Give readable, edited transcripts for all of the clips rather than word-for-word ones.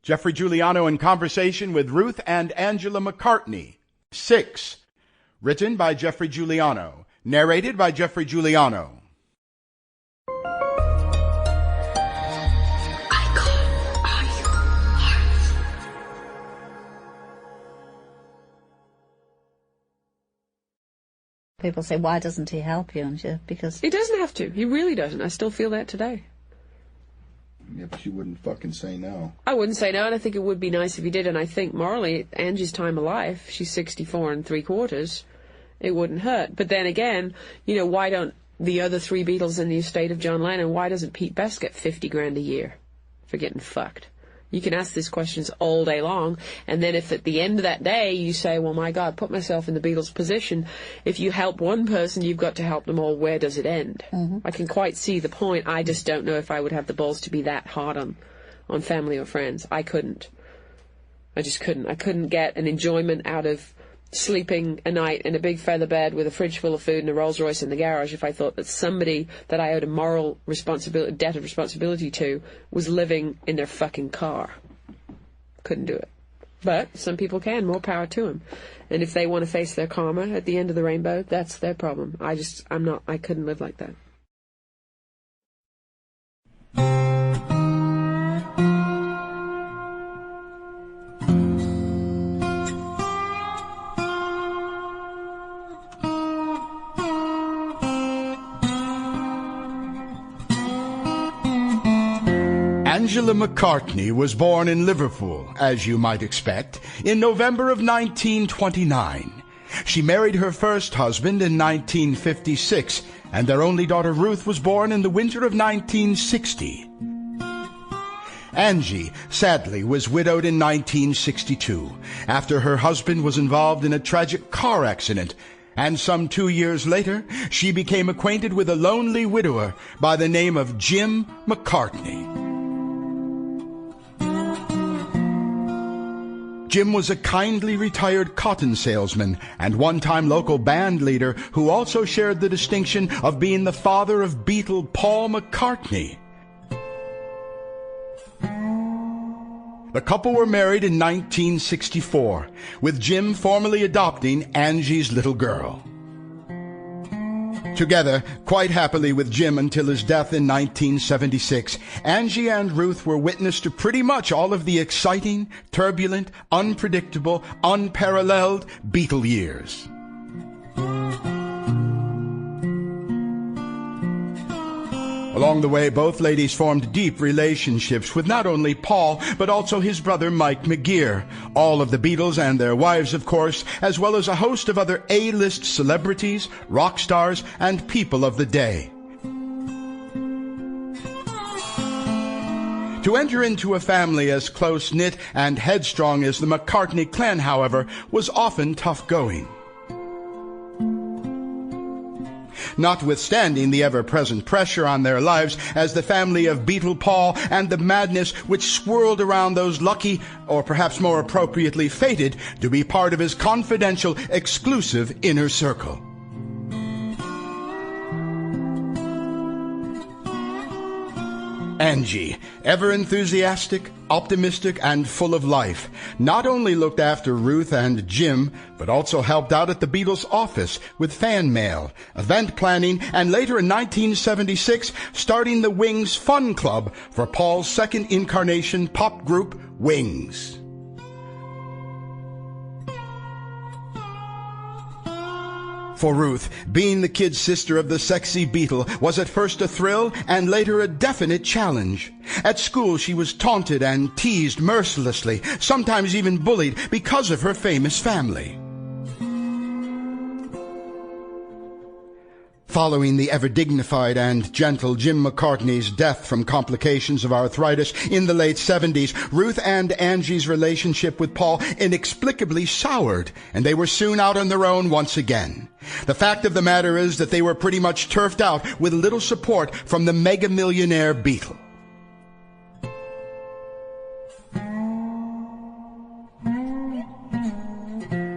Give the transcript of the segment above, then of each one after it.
Geoffrey Giuliano in conversation with Ruth and Angela McCartney. 6. Written by Geoffrey Giuliano. Narrated by Geoffrey Giuliano. People say, why doesn't he help you? And because he doesn't have to. He really doesn't. I still feel that today. Yeah, but you wouldn't fucking say no. I wouldn't say no, and I think it would be nice if he did. And I think morally, Angie's time of life, she's 64 3/4, it wouldn't hurt. But then again, you know, why don't the other 3 Beatles in the estate of John Lennon, why doesn't Pete Best get 50 grand a year for getting fucked? You can ask these questions all day long, and then if at the end of that day you say, well, my God, put myself in the Beatles' position, if you help one person, you've got to help them all. Where does it end? I can quite see the point. I just don't know if I would have the balls to be that hard on family or friends. I couldn't. I just couldn't. I couldn't get an enjoyment out of sleeping a night in a big feather bed with a fridge full of food and a Rolls Royce in the garage if I thought that somebody that I owed a moral responsibility, debt of responsibility to, was living in their fucking car. Couldn't do it. But some people can. More power to them. And if they want to face their karma at the end of the rainbow, that's their problem. I couldn't live like that. Angela McCartney was born in Liverpool, as you might expect, in November of 1929. She married her first husband in 1956, and their only daughter Ruth was born in the winter of 1960. Angie, sadly, was widowed in 1962, after her husband was involved in a tragic car accident, and some 2 years later, she became acquainted with a lonely widower by the name of Jim McCartney. Jim was a kindly retired cotton salesman and one-time local band leader who also shared the distinction of being the father of Beatle Paul McCartney. The couple were married in 1964, with Jim formally adopting Angie's little girl. Together, quite happily with Jim until his death in 1976, Angie and Ruth were witness to pretty much all of the exciting, turbulent, unpredictable, unparalleled Beatle years. Along the way, both ladies formed deep relationships with not only Paul, but also his brother Mike McGear, all of the Beatles and their wives, of course, as well as a host of other A-list celebrities, rock stars, and people of the day. To enter into a family as close-knit and headstrong as the McCartney clan, however, was often tough going. Notwithstanding the ever-present pressure on their lives as the family of Beatle Paul and the madness which swirled around those lucky, or perhaps more appropriately fated, to be part of his confidential, exclusive inner circle. Angie, ever enthusiastic, optimistic, and full of life, not only looked after Ruth and Jim, but also helped out at the Beatles' office with fan mail, event planning, and later in 1976, starting the Wings Fun Club for Paul's second incarnation pop group, Wings. For Ruth, being the kid sister of the sexy Beatle was at first a thrill and later a definite challenge. At school, she was taunted and teased mercilessly, sometimes even bullied because of her famous family. Following the ever-dignified and gentle Jim McCartney's death from complications of arthritis in the late 70s, Ruth and Angie's relationship with Paul inexplicably soured, and they were soon out on their own once again. The fact of the matter is that they were pretty much turfed out with little support from the mega-millionaire Beatle.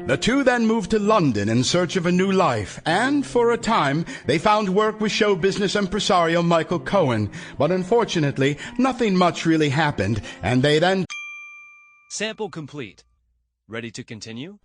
The two then moved to London in search of a new life, and for a time they found work with show business impresario Michael Cohen. But unfortunately, nothing much really happened, and they then Sample complete. Ready to continue?